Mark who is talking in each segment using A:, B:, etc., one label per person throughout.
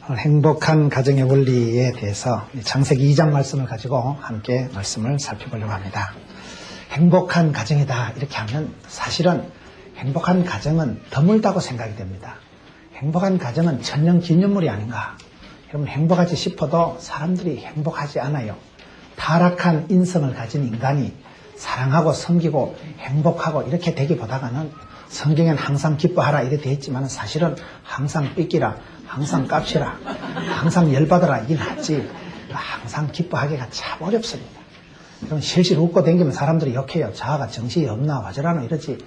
A: 오늘 행복한 가정의 원리에 대해서 창세기 2장 말씀을 가지고 함께 말씀을 살펴보려고 합니다. 행복한 가정이다 이렇게 하면 사실은 행복한 가정은 드물다고 생각이 됩니다. 행복한 가정은 천년기념물이 아닌가. 여러분 행복하지 싶어도 사람들이 행복하지 않아요. 타락한 인성을 가진 인간이 사랑하고 섬기고 행복하고 이렇게 되기보다는 성경엔 항상 기뻐하라 이렇게 되어 있지만 사실은 항상 삐끼라, 항상 깝치라, 항상 열받아라 이게 낫지 항상 기뻐하기가 참 어렵습니다. 그럼 실실 웃고 다니면 사람들이 욕해요. 자아가 정신이 없나 와저라나 이러지.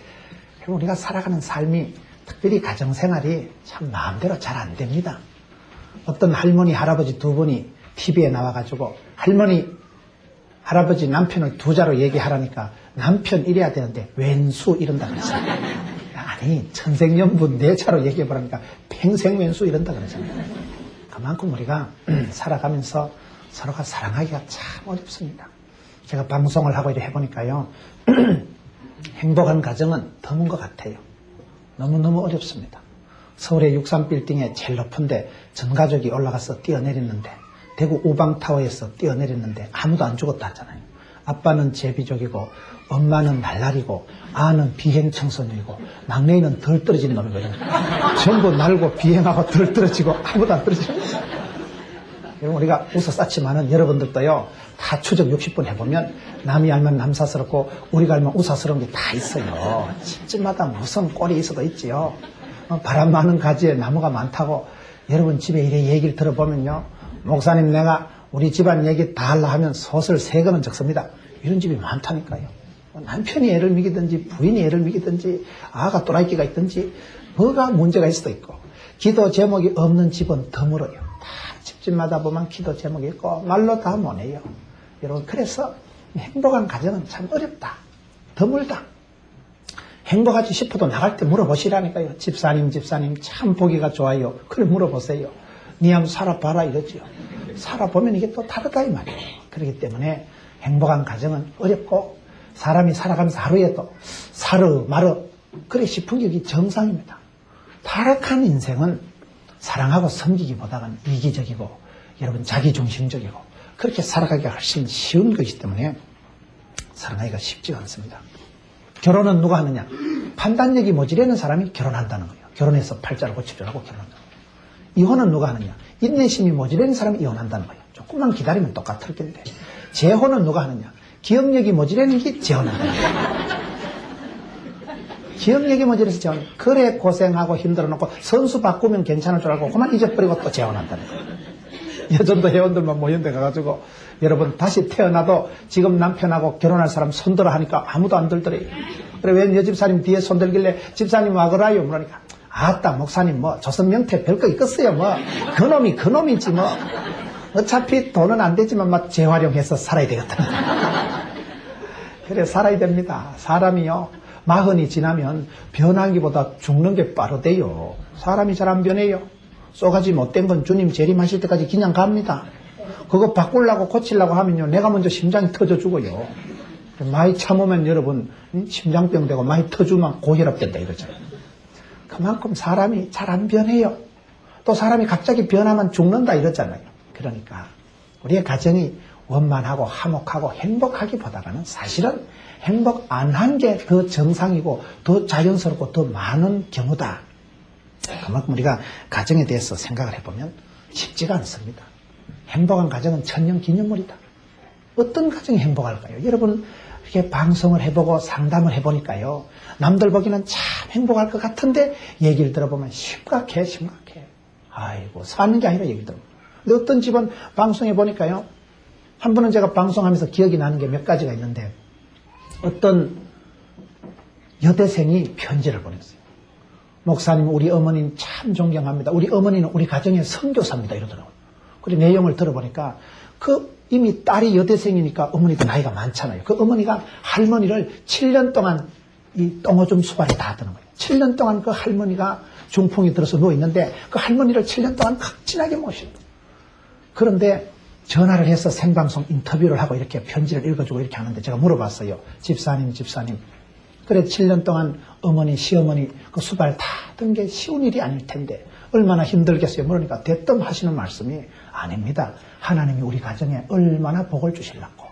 A: 그럼 우리가 살아가는 삶이 특별히 가정생활이 참 마음대로 잘 안 됩니다. 어떤 할머니 할아버지 두 분이 TV에 나와가지고 할머니 할아버지 남편을 두 자로 얘기하라니까 남편 이래야 되는데 왼수 이런다 그러잖아요. 아니 천생연분 네 자로 얘기해보라니까 평생 왼수 이런다 그러잖아요. 그만큼 우리가 살아가면서 서로가 사랑하기가 참 어렵습니다. 제가 방송을 하고 이렇게 해보니까요. 행복한 가정은 드문 것 같아요. 너무너무 어렵습니다. 서울의 63빌딩에 제일 높은데 전 가족이 올라가서 뛰어내렸는데 대구 우방타워에서 뛰어내렸는데 아무도 안 죽었다 하잖아요. 아빠는 제비족이고 엄마는 날라리고 아는 비행청소년이고 막내는 덜 떨어진 놈이거든요. 전부 날고 비행하고 덜 떨어지고 아무도 안 떨어지고. 여러분 우리가 웃어쌌지만은 여러분들도요 다 추적 60분 해보면 남이 알면 남사스럽고 우리가 알면 우사스러운 게 다 있어요. 집집마다 무슨 꼴이 있어도 있지요. 바람 많은 가지에 나무가 많다고 여러분 집에 이래 얘기를 들어보면요. 목사님 내가 우리 집안 얘기 다 하려 하면 소설 3권은 적습니다. 이런 집이 많다니까요. 남편이 애를 먹이든지 부인이 애를 먹이든지 아가 또라이끼가 있든지 뭐가 문제가 있을 수도 있고 기도 제목이 없는 집은 드물어요. 다 집집마다 보면 기도 제목이 있고 말로 다 못해요. 여러분 그래서 행복한 가정은 참 어렵다. 드물다. 행복하지 싶어도 나갈 때 물어보시라니까요. 집사님 참 보기가 좋아요. 그래 물어보세요. 니 한번 살아봐라 이러지요. 살아보면 이게 또 다르다 이 말이에요. 그렇기 때문에 행복한 가정은 어렵고 사람이 살아가면서 하루에 또 사르 마르 그래 싶은 게 이게 정상입니다. 타락한 인생은 사랑하고 섬기기보다는 이기적이고 여러분 자기중심적이고 그렇게 살아가기가 훨씬 쉬운 것이기 때문에 살아가기가 쉽지가 않습니다. 결혼은 누가 하느냐? 판단력이 모자라는 사람이 결혼한다는 거예요. 결혼해서 팔자를 고치려고 결혼한다는 거예요. 이혼은 누가 하느냐? 인내심이 모자라는 사람이 이혼한다는 거예요. 조금만 기다리면 똑같을 텐데. 재혼은 누가 하느냐? 기억력이 모자라는 게 재혼한다는 거예요. 기억력이 모자라서 재혼. 그래 고생하고 힘들어놓고 선수 바꾸면 괜찮을 줄 알고 그만 잊어버리고 또 재혼한다는 거예요. 여전도 회원들만 모연데 가가지고 여러분 다시 태어나도 지금 남편하고 결혼할 사람 손들어 하니까 아무도 안 들더래요. 그래 왜 여 집사님 뒤에 손들길래 집사님 와그라요? 그러니까 아따 목사님 뭐 조선명태 별거 있겠어요 뭐 그놈이지 뭐 어차피 돈은 안 되지만 막 재활용해서 살아야 되겠다. 그래 살아야 됩니다. 사람이요 40이 지나면 변하기보다 죽는 게 빠르대요. 사람이 잘 안 변해요. 쏘가지 못된 건 주님 재림하실 때까지 그냥 갑니다. 그거 바꾸려고 고치려고 하면요 내가 먼저 심장이 터져 죽어요. 많이 참으면 여러분 심장병 되고 많이 터주면 고혈압 된다 이러잖아요. 그만큼 사람이 잘 안 변해요. 또 사람이 갑자기 변하면 죽는다 이러잖아요. 그러니까 우리의 가정이 원만하고 화목하고 행복하기보다는 사실은 행복 안 한 게 더 정상이고 더 자연스럽고 더 많은 경우다. 그만큼 우리가 가정에 대해서 생각을 해보면 쉽지가 않습니다. 행복한 가정은 천년기념물이다. 어떤 가정이 행복할까요? 여러분 이렇게 방송을 해보고 상담을 해보니까요. 남들 보기는 참 행복할 것 같은데 얘기를 들어보면 심각해. 아이고 사는 게 아니라 얘기를 들어보면. 근데 어떤 집은 방송해 보니까요. 한 번은 제가 방송하면서 기억이 나는 게 몇 가지가 있는데 어떤 여대생이 편지를 보냈어요. 목사님 우리 어머니는 참 존경합니다. 우리 어머니는 우리 가정의 선교사입니다 이러더라고요. 그리고 내용을 들어보니까 이미 딸이 여대생이니까 어머니도 나이가 많잖아요. 그 어머니가 할머니를 7년 동안 이 똥오줌 수발에 다 하던 거예요. 7년 동안 그 할머니가 중풍이 들어서 누워있는데 그 할머니를 7년 동안 극진하게 모시고 그런데 전화를 해서 생방송 인터뷰를 하고 이렇게 편지를 읽어주고 이렇게 하는데 제가 물어봤어요. 집사님 그래 7년 동안 어머니 시어머니 그 수발 다 하던 게 쉬운 일이 아닐 텐데 얼마나 힘들겠어요. 그러니까 대뜸 하시는 말씀이 아닙니다. 하나님이 우리 가정에 얼마나 복을 주시려고,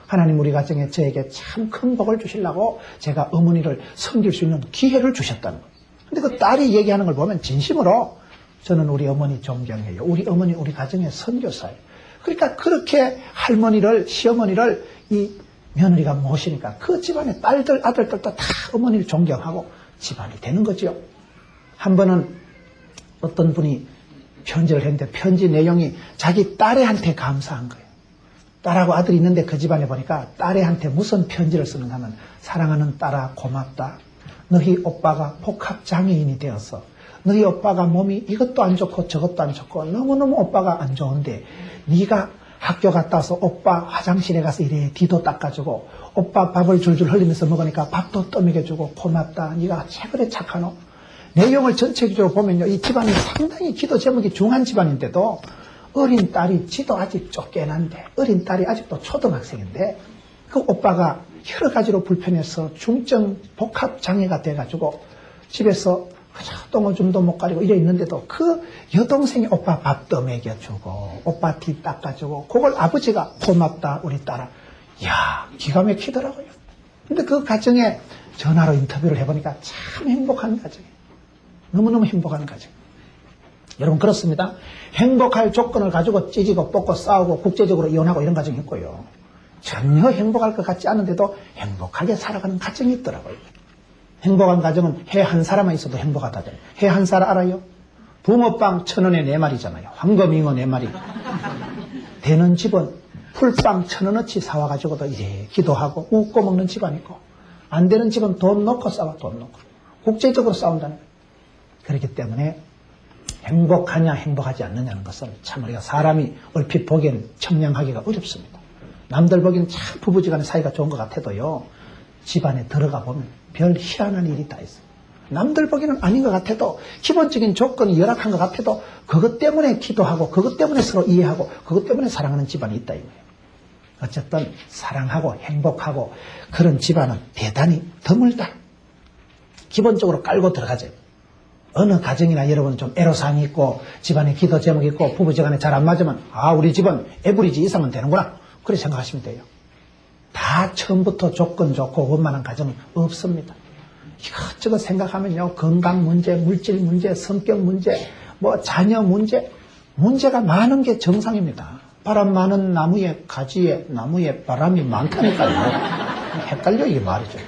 A: 하나님 우리 가정에 저에게 참 큰 복을 주시려고 제가 어머니를 섬길 수 있는 기회를 주셨다는 거예요. 근데 그 딸이 얘기하는 걸 보면 진심으로 저는 우리 어머니 존경해요. 우리 어머니 우리 가정의 선교사예요. 그러니까 그렇게 할머니를, 시어머니를 이 며느리가 모시니까 그 집안의 딸들, 아들들도 다 어머니를 존경하고 집안이 되는 거죠. 한 번은 어떤 분이 편지를 했는데 편지 내용이 자기 딸애한테 감사한 거예요. 딸하고 아들이 있는데 그 집안에 보니까 딸애한테 무슨 편지를 쓰는가 하면, 사랑하는 딸아 고맙다. 너희 오빠가 복합장애인이 되어서 너희 오빠가 몸이 이것도 안 좋고 저것도 안 좋고 너무너무 오빠가 안 좋은데 네가 학교 갔다 와서 오빠 화장실에 가서 이래 뒤도 닦아주고 오빠 밥을 줄줄 흘리면서 먹으니까 밥도 떠먹여주고 고맙다. 네가 최고로 착하노. 내용을 전체적으로 보면요, 이 집안이 상당히 기도 제목이 중한 집안인데도 어린 딸이, 지도 아직 쫓겨난데 어린 딸이 아직도 초등학생인데 그 오빠가 여러 가지로 불편해서 중증 복합장애가 돼가지고 집에서 그저 똥오줌도 못 가리고 이래 있는데도 그 여동생이 오빠 밥도 먹여주고 오빠 뒤 닦아주고 그걸 아버지가 고맙다 우리 딸아. 이야, 기가 막히더라고요. 근데 그 가정에 전화로 인터뷰를 해보니까 참 행복한 가정이에요. 너무너무 행복한 가정. 여러분 그렇습니다. 행복할 조건을 가지고 찌지고 뽑고 싸우고 국제적으로 이혼하고 이런 가정이 있고요. 전혀 행복할 것 같지 않은데도 행복하게 살아가는 가정이 있더라고요. 행복한 가정은 해 한 사람만 있어도 행복하다잖아요. 해 한 살 알아요? 붕어빵 1,000원에 4마리잖아요. 황금잉어 4마리. 되는 집은 풀빵 1,000원어치 사와가지고도 이래 기도하고 웃고 먹는 집안 있고, 안 되는 집은 돈 놓고 싸워, 돈 놓고. 국제적으로 싸운다는 거예요. 그렇기 때문에 행복하냐 행복하지 않느냐는 것은 참 우리가 사람이 얼핏 보기엔 청량하기가 어렵습니다. 남들 보기엔 참 부부지간의 사이가 좋은 것 같아도요, 집안에 들어가 보면 별 희한한 일이 다 있어요. 남들 보기에는 아닌 것 같아도, 기본적인 조건이 열악한 것 같아도 그것 때문에 기도하고 그것 때문에 서로 이해하고 그것 때문에 사랑하는 집안이 있다 이거예요. 어쨌든 사랑하고 행복하고 그런 집안은 대단히 드물다. 기본적으로 깔고 들어가죠. 어느 가정이나 여러분 좀 애로사항이 있고 집안에 기도 제목이 있고 부부지간에 잘 안 맞으면 우리 집은 에브리지 이상은 되는구나, 그렇게 생각하시면 돼요. 다 처음부터 조건 좋고 원만한 가정은 없습니다. 이것저것 생각하면요, 건강 문제, 물질 문제, 성격 문제, 뭐 자녀 문제, 문제가 많은 게 정상입니다. 바람 많은 나무에 가지에 나무에 바람이 많다니까요. 헷갈려 이게 말이죠.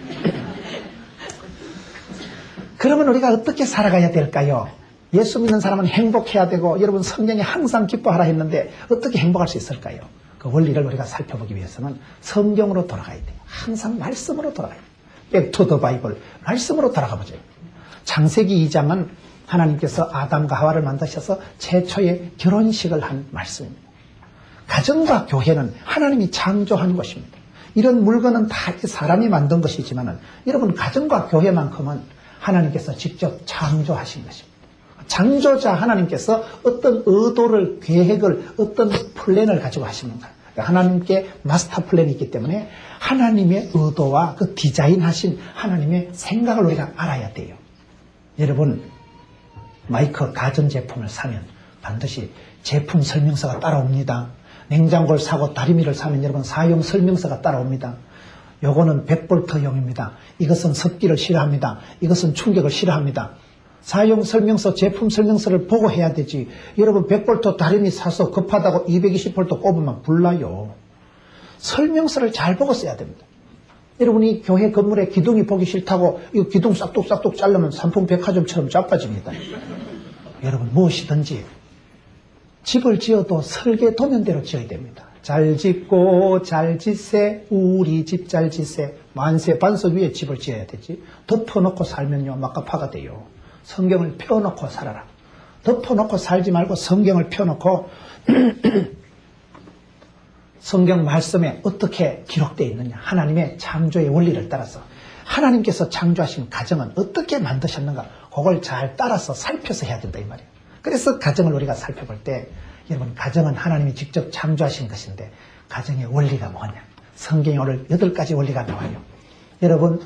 A: 그러면 우리가 어떻게 살아가야 될까요? 예수 믿는 사람은 행복해야 되고, 여러분 성경에 항상 기뻐하라 했는데 어떻게 행복할 수 있을까요? 그 원리를 우리가 살펴보기 위해서는 성경으로 돌아가야 돼요. 항상 말씀으로 돌아가야 돼요. Back to the Bible. 말씀으로 돌아가보죠. 창세기 2장은 하나님께서 아담과 하와를 만드셔서 최초의 결혼식을 한 말씀입니다. 가정과 교회는 하나님이 창조한 것입니다. 이런 물건은 다 사람이 만든 것이지만 여러분 가정과 교회만큼은 하나님께서 직접 창조하신 것입니다. 창조자 하나님께서 어떤 의도를, 계획을, 어떤 플랜을 가지고 하십니다. 하나님께 마스터 플랜이 있기 때문에 하나님의 의도와 그 디자인하신 하나님의 생각을 우리가 알아야 돼요. 여러분, 마이크 가전제품을 사면 반드시 제품 설명서가 따라옵니다. 냉장고를 사고 다리미를 사면 여러분 사용 설명서가 따라옵니다. 요거는 100볼트용입니다. 이것은 습기를 싫어합니다. 이것은 충격을 싫어합니다. 사용 설명서, 제품 설명서를 보고 해야 되지. 여러분 100볼트 다리미 사서 급하다고 220볼트 꼽으면 불나요. 설명서를 잘 보고 써야 됩니다. 여러분이 교회 건물에 기둥이 보기 싫다고 이 기둥 싹둑싹둑 자르면 삼풍백화점처럼 자빠집니다. 여러분 무엇이든지 집을 지어도 설계 도면대로 지어야 됩니다. 잘 짓고 잘 짓세, 우리 집 잘 짓세. 만세 반석 위에 집을 지어야 되지. 덮어놓고 살면요 막가파가 돼요. 성경을 펴놓고 살아라. 덮어놓고 살지 말고 성경을 펴놓고 성경 말씀에 어떻게 기록되어 있느냐, 하나님의 창조의 원리를 따라서 하나님께서 창조하신 가정은 어떻게 만드셨는가, 그걸 잘 따라서 살펴서 해야 된다 이 말이에요. 그래서 가정을 우리가 살펴볼 때 여러분 가정은 하나님이 직접 창조하신 것인데 가정의 원리가 뭐냐, 성경에 오늘 8가지 원리가 나와요. 여러분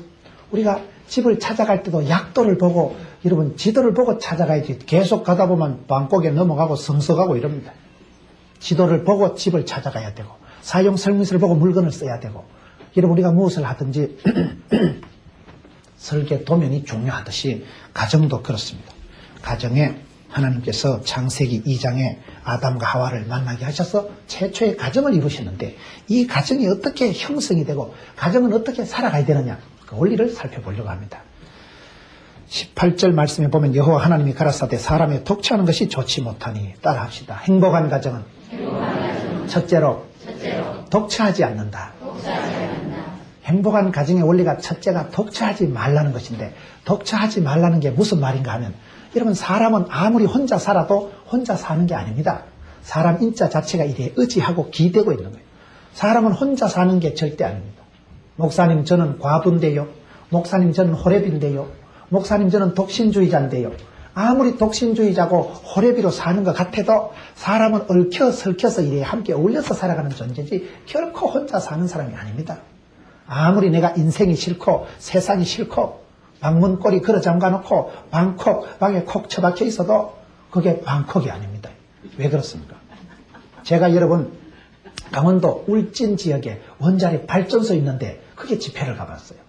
A: 우리가 집을 찾아갈 때도 약도를 보고, 여러분, 지도를 보고 찾아가야지. 계속 가다 보면 방콕에 넘어가고 성서가고 이럽니다. 지도를 보고 집을 찾아가야 되고, 사용 설명서를 보고 물건을 써야 되고, 여러분, 우리가 무엇을 하든지 설계 도면이 중요하듯이 가정도 그렇습니다. 가정에 하나님께서 창세기 2장에 아담과 하와를 만나게 하셔서 최초의 가정을 이루셨는데, 이 가정이 어떻게 형성이 되고 가정은 어떻게 살아가야 되느냐, 그 원리를 살펴보려고 합니다. 18절 말씀에 보면 여호와 하나님이 가라사대 사람의 독취하는 것이 좋지 못하니, 따라합시다. 행복한 가정은 첫째로 독취하지 않는다. 행복한 가정의 원리가 첫째가 독취하지 말라는 것인데, 독취하지 말라는 게 무슨 말인가 하면, 여러분, 사람은 아무리 혼자 살아도 혼자 사는 게 아닙니다. 사람 인자 자체가 이래 의지하고 기대고 있는 거예요. 사람은 혼자 사는 게 절대 아닙니다. 목사님, 저는 과부인데요. 목사님, 저는 호랩인데요. 목사님, 저는 독신주의자인데요. 아무리 독신주의자고 호랩이로 사는 것 같아도 사람은 얽혀서 이래 함께 어울려서 살아가는 존재지 결코 혼자 사는 사람이 아닙니다. 아무리 내가 인생이 싫고 세상이 싫고 방문고리 걸어 잠가놓고 방에 콕 처박혀 있어도 그게 방콕이 아닙니다. 왜 그렇습니까? 제가 여러분 강원도 울진 지역에 원자력 발전소 있는데 그게 집회를 가봤어요.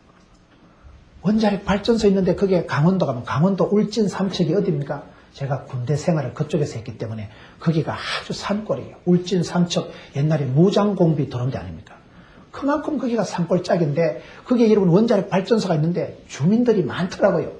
A: 원자력 발전소 있는데 그게 강원도 가면 강원도 울진 삼척이 어디입니까? 제가 군대 생활을 그쪽에서 했기 때문에 거기가 아주 산골이에요. 울진 삼척 옛날에 무장공비 들어온 데 아닙니까? 그만큼 거기가 산골짜기인데 거기에 여러분 원자력 발전소가 있는데 주민들이 많더라고요.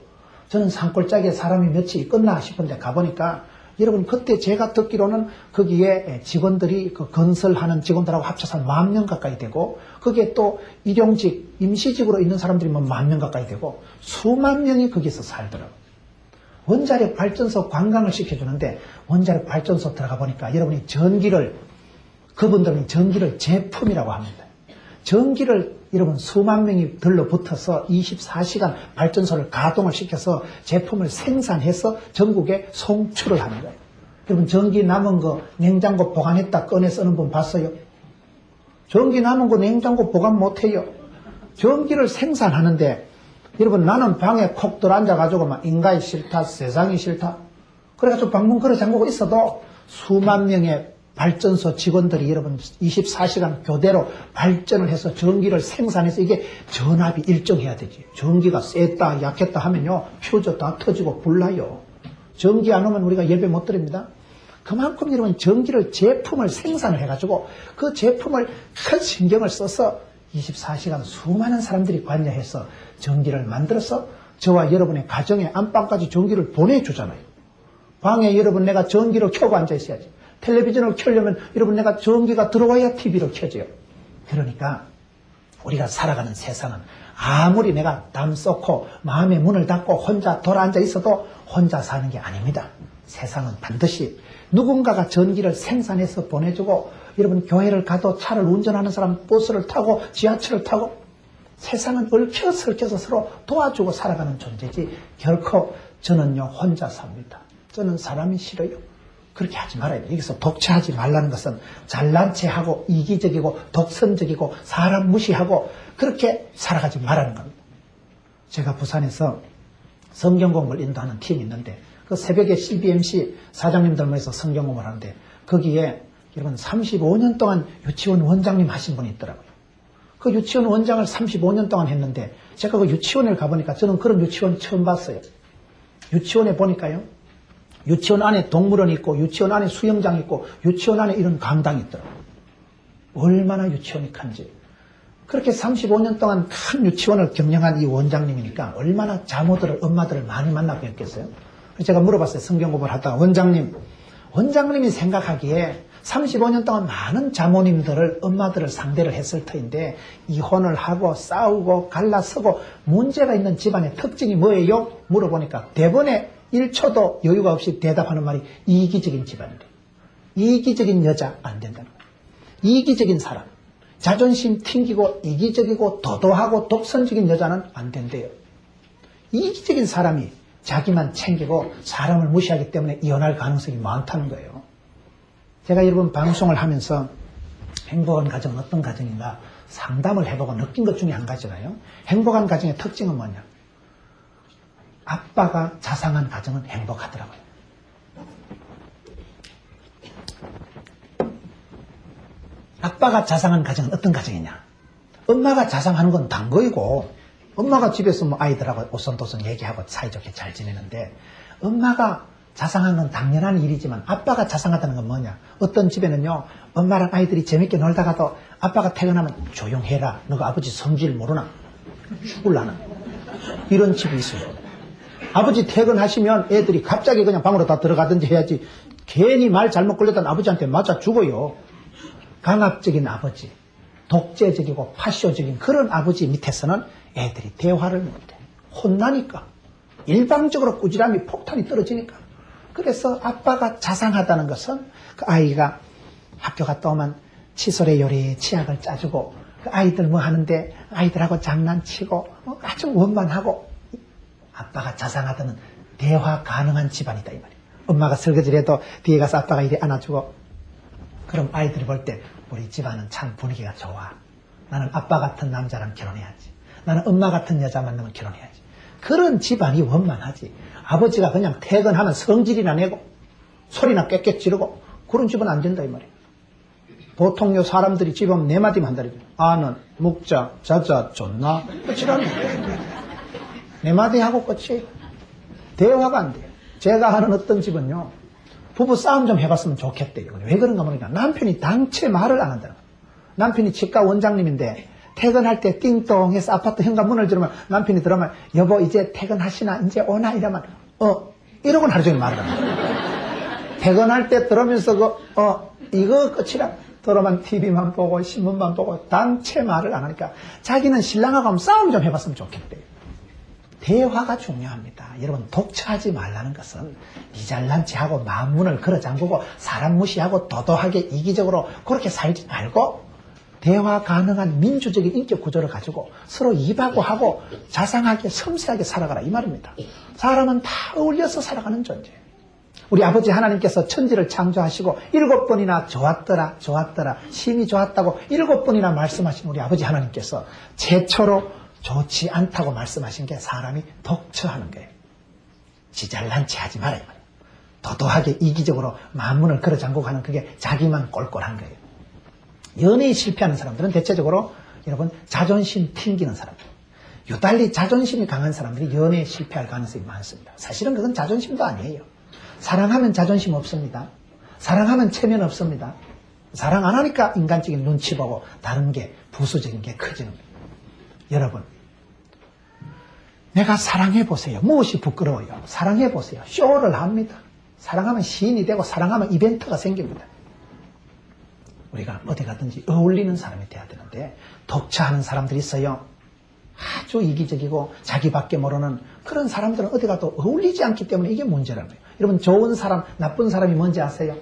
A: 저는 산골짜기에 사람이 몇이 있겠나 싶은데 가보니까 여러분 그때 제가 듣기로는 거기에 직원들이 그 건설하는 직원들하고 합쳐서 10,000명 가까이 되고 거기에 또 일용직 임시직으로 있는 사람들이 뭐 10,000명 가까이 되고 수만 명이 거기서 살더라고요. 원자력 발전소 관광을 시켜주는데 원자력 발전소 들어가 보니까 여러분이 그분들은 전기를 제품이라고 합니다. 전기를 여러분 수만 명이 들러붙어서 24시간 발전소를 가동을 시켜서 제품을 생산해서 전국에 송출을 하는 거예요. 여러분 전기 남은 거 냉장고 보관했다 꺼내 쓰는 분 봤어요? 전기 남은 거 냉장고 보관 못해요. 전기를 생산하는데 여러분 나는 방에 콕 들어앉아가지고 막 인간이 싫다 세상이 싫다 그래가지고 방문 걸어 잠그고 있어도 수만 명의 발전소 직원들이 여러분 24시간 교대로 발전을 해서 전기를 생산해서 이게 전압이 일정해야 되지. 전기가 셌다 약했다 하면요 퓨즈 다 터지고 불나요. 전기 안 오면 우리가 예배 못 드립니다. 그만큼 여러분 전기를 제품을 생산을 해가지고 그 제품을 큰 신경을 써서 24시간 수많은 사람들이 관여해서 전기를 만들어서 저와 여러분의 가정의 안방까지 전기를 보내주잖아요. 방에 여러분 내가 전기를 켜고 앉아 있어야지. 텔레비전을 켜려면 여러분 내가 전기가 들어와야 TV로 켜져요. 그러니까 우리가 살아가는 세상은 아무리 내가 담 쏟고 마음의 문을 닫고 혼자 돌아앉아 있어도 혼자 사는 게 아닙니다. 세상은 반드시 누군가가 전기를 생산해서 보내주고 여러분 교회를 가도 차를 운전하는 사람 버스를 타고 지하철을 타고 세상은 얽혀서 서로 도와주고 살아가는 존재지 결코 저는요 혼자 삽니다. 저는 사람이 싫어요. 그렇게 하지 말아야 돼요. 여기서 독취하지 말라는 것은 잘난 체하고 이기적이고 독선적이고 사람 무시하고 그렇게 살아가지 말라는 겁니다. 제가 부산에서 성경 공부를 인도하는 팀이 있는데 그 새벽에 CBMC 사장님들 모여서 성경 공부를 하는데 거기에 여러분 35년 동안 유치원 원장님 하신 분이 있더라고요. 그 유치원 원장을 35년 동안 했는데 제가 그 유치원을 가보니까 저는 그런 유치원 처음 봤어요. 유치원에 보니까요. 유치원 안에 동물원이 있고 유치원 안에 수영장이 있고 유치원 안에 이런 강당이 있더라고요. 얼마나 유치원이 큰지. 그렇게 35년 동안 큰 유치원을 경영한 이 원장님이니까 얼마나 자모들을 엄마들을 많이 만나고 했겠어요. 제가 물어봤어요. 성경 공부를 하다가 원장님이 생각하기에 35년 동안 많은 자모님들을 엄마들을 상대를 했을 터인데 이혼을 하고 싸우고 갈라서고 문제가 있는 집안의 특징이 뭐예요? 물어보니까 대번에 1초도 여유가 없이 대답하는 말이 이기적인 집안이래. 이기적인 여자 안 된다는 거예요. 이기적인 사람, 자존심 튕기고 이기적이고 도도하고 독선적인 여자는 안 된대요. 이기적인 사람이 자기만 챙기고 사람을 무시하기 때문에 이혼할 가능성이 많다는 거예요. 제가 여러분 방송을 하면서 행복한 가정은 어떤 가정인가 상담을 해보고 느낀 것 중에 한 가지가요. 행복한 가정의 특징은 뭐냐? 아빠가 자상한 가정은 행복하더라고요. 아빠가 자상한 가정은 어떤 가정이냐? 엄마가 자상하는 건 단 거이고, 엄마가 집에서 뭐 아이들하고 오손도손 얘기하고 사이좋게 잘 지내는데, 엄마가 자상한 건 당연한 일이지만 아빠가 자상하다는 건 뭐냐? 어떤 집에는요, 엄마랑 아이들이 재밌게 놀다가도 아빠가 퇴근하면 조용해라. 너가 아버지 성질 모르나? 죽을라나? 이런 집이 있어요. 아버지 퇴근하시면 애들이 갑자기 그냥 방으로 다 들어가든지 해야지, 괜히 말 잘못 걸렸던 아버지한테 맞아 죽어요. 강압적인 아버지, 독재적이고 파쇼적인 그런 아버지 밑에서는 애들이 대화를 못해. 혼나니까. 일방적으로 꾸지람이 폭탄이 떨어지니까. 그래서 아빠가 자상하다는 것은 그 아이가 학교 갔다 오면 칫솔에 요리 치약을 짜주고, 그 아이들 뭐 하는데 아이들하고 장난치고 아주 원만하고, 아빠가 자상하다는 대화 가능한 집안이다 이 말이에요. 엄마가 설거지를 해도 뒤에 가서 아빠가 이리 안아주고, 그럼 아이들이 볼 때 우리 집안은 참 분위기가 좋아. 나는 아빠 같은 남자랑 결혼해야지. 나는 엄마 같은 여자 만나면 결혼해야지. 그런 집안이 원만하지. 아버지가 그냥 퇴근하면 성질이나 내고 소리나 꽥꽥 지르고 그런 집은 안 된다 이 말이에요. 보통요 사람들이 집 오면 네 마디만 한다리죠. 아는 묵자 자자 좋나 끝이라는 거예요. 네 마디 하고 끝이에요. 대화가 안 돼요. 제가 아는 어떤 집은요, 부부 싸움 좀 해봤으면 좋겠대요. 왜 그런가 모르니까 남편이 당최 말을 안 한다는 거예요. 남편이 치과 원장님인데 퇴근할 때 띵동해서 아파트 현관문을 들으면 남편이 들어오면 여보 이제 퇴근하시나 이제 오나 이러면 이러고는 하루 종일 말을 합니다. 퇴근할 때 들으면서 이거 끝이라 들어오면 TV만 보고 신문만 보고 당최 말을 안 하니까 자기는 신랑하고 한번 싸움 좀 해봤으면 좋겠대요. 대화가 중요합니다. 여러분 독처하지 말라는 것은 니 잘난 체하고 마음문을 걸어 잠그고 사람 무시하고 도도하게 이기적으로 그렇게 살지 말고 대화 가능한 민주적인 인격 구조를 가지고 서로 입하고 하고 자상하게 섬세하게 살아가라 이 말입니다. 사람은 다 어울려서 살아가는 존재예요. 우리 아버지 하나님께서 천지를 창조하시고 7번이나 좋았더라 좋았더라 심히 좋았다고 7번이나 말씀하신 우리 아버지 하나님께서 최초로 좋지 않다고 말씀하신 게 사람이 독처하는 거예요. 지 잘난 체 하지 말아요. 도도하게 이기적으로 마음문을 걸어 잠그고 하는 그게 자기만 꼴꼴한 거예요. 연애에 실패하는 사람들은 대체적으로 여러분 자존심 튕기는 사람들. 유달리 자존심이 강한 사람들이 연애에 실패할 가능성이 많습니다. 사실은 그건 자존심도 아니에요. 사랑하면 자존심 없습니다. 사랑하면 체면 없습니다. 사랑 안 하니까 인간적인 눈치 보고 다른 게 부수적인 게 커지는 거예요. 여러분, 내가 사랑해보세요. 무엇이 부끄러워요? 사랑해보세요. 쇼를 합니다. 사랑하면 시인이 되고 사랑하면 이벤트가 생깁니다. 우리가 어디 가든지 어울리는 사람이 돼야 되는데 독처하는 사람들이 있어요. 아주 이기적이고 자기밖에 모르는 그런 사람들은 어디 가도 어울리지 않기 때문에 이게 문제라는 거예요. 여러분 좋은 사람, 나쁜 사람이 뭔지 아세요?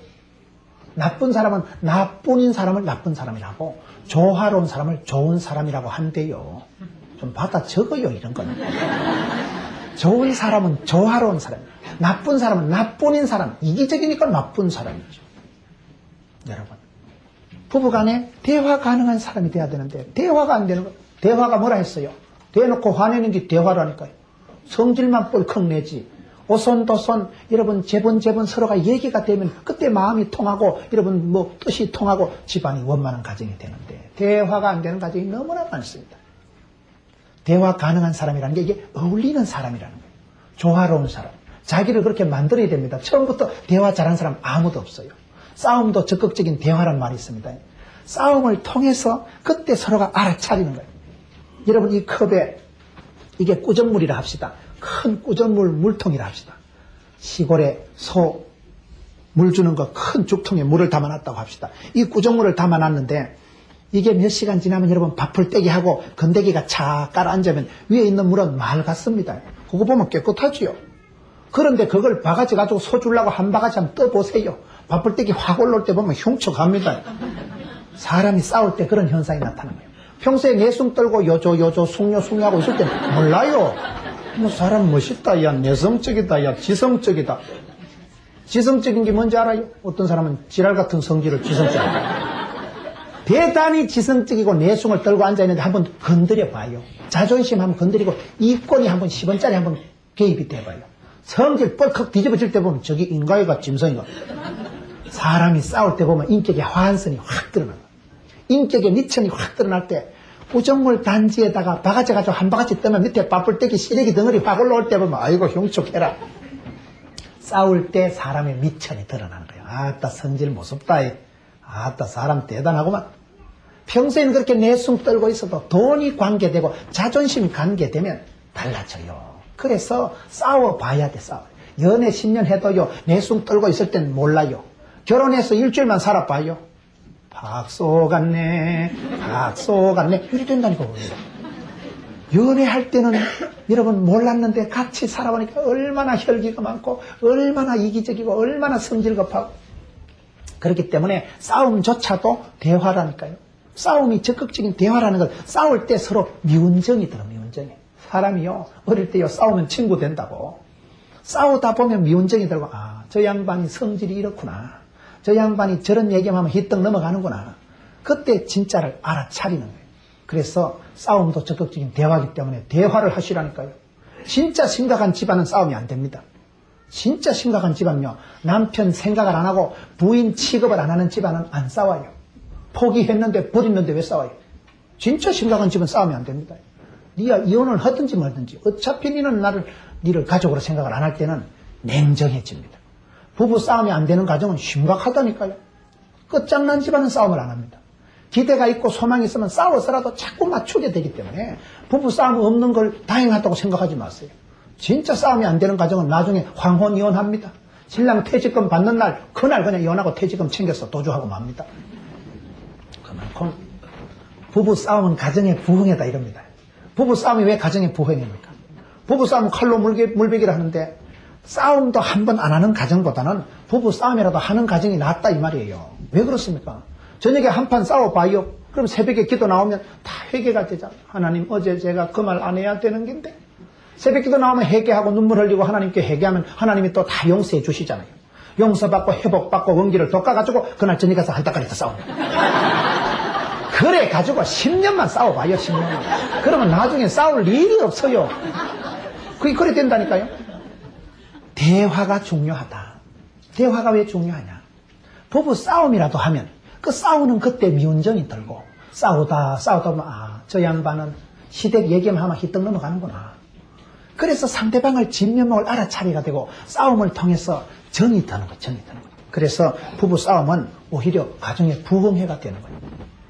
A: 나쁜 사람은 나뿐인 사람을 나쁜 사람이라고 조화로운 사람을 좋은 사람이라고 한대요. 좀 받아 적어요 이런 건. 좋은 사람은 조화로운 사람, 나쁜 사람은 나뿐인 사람, 이기적이니까 나쁜 사람이죠. 여러분 부부간에 대화 가능한 사람이 돼야 되는데 대화가 안 되는 거예요. 대화가 뭐라 했어요? 대놓고 화내는 게 대화라니까요. 성질만 뻘컥 내지. 오손도손 여러분 제번 서로가 얘기가 되면 그때 마음이 통하고 여러분 뭐 뜻이 통하고 집안이 원만한 가정이 되는데 대화가 안 되는 가정이 너무나 많습니다. 대화 가능한 사람이라는 게 이게 어울리는 사람이라는 거예요. 조화로운 사람. 자기를 그렇게 만들어야 됩니다. 처음부터 대화 잘하는 사람 아무도 없어요. 싸움도 적극적인 대화란 말이 있습니다. 싸움을 통해서 그때 서로가 알아차리는 거예요. 여러분 이 컵에 이게 꾸전물이라 합시다. 큰 꾸전물 물통이라 합시다. 시골에 소 물 주는 거 큰 죽통에 물을 담아놨다고 합시다. 이 꾸전물을 담아놨는데 이게 몇 시간 지나면 여러분 밥풀 떼기 하고 건더기가 착 깔아앉으면 위에 있는 물은 맑았습니다. 그거 보면 깨끗하지요. 그런데 그걸 바가지 가지고 소 주려고 한 바가지 한번 떠보세요. 밥풀 떼기 확 올라올 때 보면 흉측합니다. 사람이 싸울 때 그런 현상이 나타나는 거예요. 평소에 내숭 떨고 요조 숭뇨하고 있을 때 몰라요. 뭐 사람 멋있다, 야 내성적이다, 야 지성적이다. 지성적인 게 뭔지 알아요? 어떤 사람은 지랄 같은 성질을 지성적이다. 대단히 지성적이고 내숭을 떨고 앉아있는데 한번 건드려 봐요. 자존심 한번 건드리고 이권이 한번 10원짜리 한번 개입이 돼봐요. 성질 뻘컥 뒤집어질 때 보면 저기 인과이가 짐승이가. 사람이 싸울 때 보면 인격의 화한선이 확 드러나요. 인격의 미천이 확 드러날 때 우정물 단지에다가 바가지 가지고 한 바가지 뜨면 밑에 빠뿔떼기 시래기 덩어리 확 올라올 때 보면 아이고 흉측해라. 싸울 때 사람의 미천이 드러나는 거예요. 아따 성질 무섭다. 아따 사람 대단하구만. 평소에는 그렇게 내숭 떨고 있어도 돈이 관계되고 자존심이 관계되면 달라져요. 그래서 싸워봐야 돼. 연애 10년 해도요 내숭 떨고 있을 땐 몰라요. 결혼해서 일주일만 살아봐요. 박소 같네 박소 같네 이래 된다니까. 연애할 때는 여러분 몰랐는데 같이 살아보니까 얼마나 혈기가 많고 얼마나 이기적이고 얼마나 성질급하고. 그렇기 때문에 싸움조차도 대화라니까요. 싸움이 적극적인 대화라는 걸 싸울 때 서로 미운정이 들어. 미운정이. 사람이요 어릴 때요 싸우면 친구 된다고. 싸우다 보면 미운정이 들고 아, 저 양반이 성질이 이렇구나. 저 양반이 저런 얘기만 하면 희떡 넘어가는구나. 그때 진짜를 알아차리는 거예요. 그래서 싸움도 적극적인 대화이기 때문에 대화를 하시라니까요. 진짜 심각한 집안은 싸움이 안 됩니다. 진짜 심각한 집안은요 남편 생각을 안 하고 부인 취급을 안 하는 집안은 안 싸워요. 포기했는데 버렸는데 왜 싸워요? 진짜 심각한 집은 싸우면 안 됩니다. 네가 이혼을 하든지 말든지 어차피 니를 가족으로 생각을 안 할 때는 냉정해집니다. 부부 싸움이 안 되는 가정은 심각하다니까요. 끝장난 집안은 싸움을 안 합니다. 기대가 있고 소망이 있으면 싸워서라도 자꾸 맞추게 되기 때문에 부부 싸움 없는 걸 다행하다고 생각하지 마세요. 진짜 싸움이 안 되는 가정은 나중에 황혼 이혼합니다. 신랑 퇴직금 받는 날 그날 그냥 이혼하고 퇴직금 챙겨서 도주하고 맙니다. 그만큼 부부 싸움은 가정의 부흥이다 이럽니다. 부부 싸움이 왜 가정의 부흥입니까? 부부 싸움은 칼로 물베기를 하는데 싸움도 한 번 안 하는 가정보다는 부부 싸움이라도 하는 가정이 낫다 이 말이에요. 왜 그렇습니까? 저녁에 한 판 싸워봐요. 그럼 새벽에 기도 나오면 다 회개가 되잖아. 하나님 어제 제가 그 말 안 해야 되는 건데. 새벽 기도 나오면 회개하고 눈물 흘리고 하나님께 회개하면 하나님이 또 다 용서해 주시잖아요. 용서받고 회복받고 원기를 돋가가지고 그날 저녁에 가서 한따까리 더 싸웁니다. 그래 가지고 10년만 싸워봐요. 10년. 그러면 나중에 싸울 일이 없어요. 그게 그래 된다니까요. 대화가 중요하다. 대화가 왜 중요하냐. 부부 싸움이라도 하면 그 싸우는 그때 미운정이 들고 싸우다 보면 아, 저 양반은 시댁 얘기만 하면 희떡 넘어가는구나. 그래서 상대방을 진면목을 알아차리가 되고 싸움을 통해서 정이 드는 거예요. 정이 드는 거예요. 그래서 부부 싸움은 오히려 가정의 부흥회가 되는 거예요.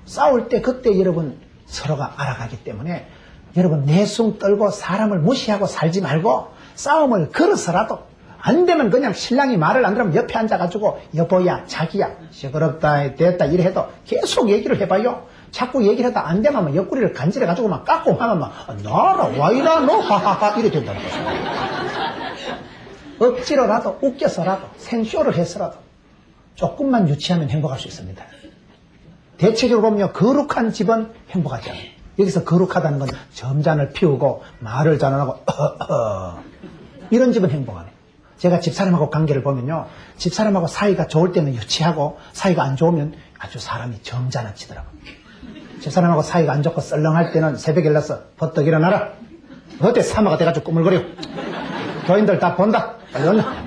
A: 싸울 때 그때 여러분 서로가 알아가기 때문에 여러분 내숭 떨고 사람을 무시하고 살지 말고 싸움을 걸어서라도 안 되면 그냥 신랑이 말을 안 들으면 옆에 앉아가지고 여보야 자기야 시끄럽다 됐다 이래 해도 계속 얘기를 해봐요. 자꾸 얘기를 하다 안 되면 옆구리를 간질해가지고 막 깎고 하면 막 나라 와이라 너 하하하 이래 된다는 거죠. 억지로라도 웃겨서라도 생쇼를 해서라도 조금만 유치하면 행복할 수 있습니다. 대체적으로 보면 거룩한 집은 행복하지 않아요. 여기서 거룩하다는 건 점잔을 피우고 말을 잘 안 하고 이런 집은 행복하네요. 제가 집사람하고 관계를 보면요. 집사람하고 사이가 좋을 때는 유치하고 사이가 안 좋으면 아주 사람이 점잖아지더라고요. 집사람하고 사이가 안 좋고 썰렁할 때는 새벽에 일어나서 버떡 일어나라. 어때 사마가 돼가지고 꾸물거려. 교인들 다 본다. 빨리 온나.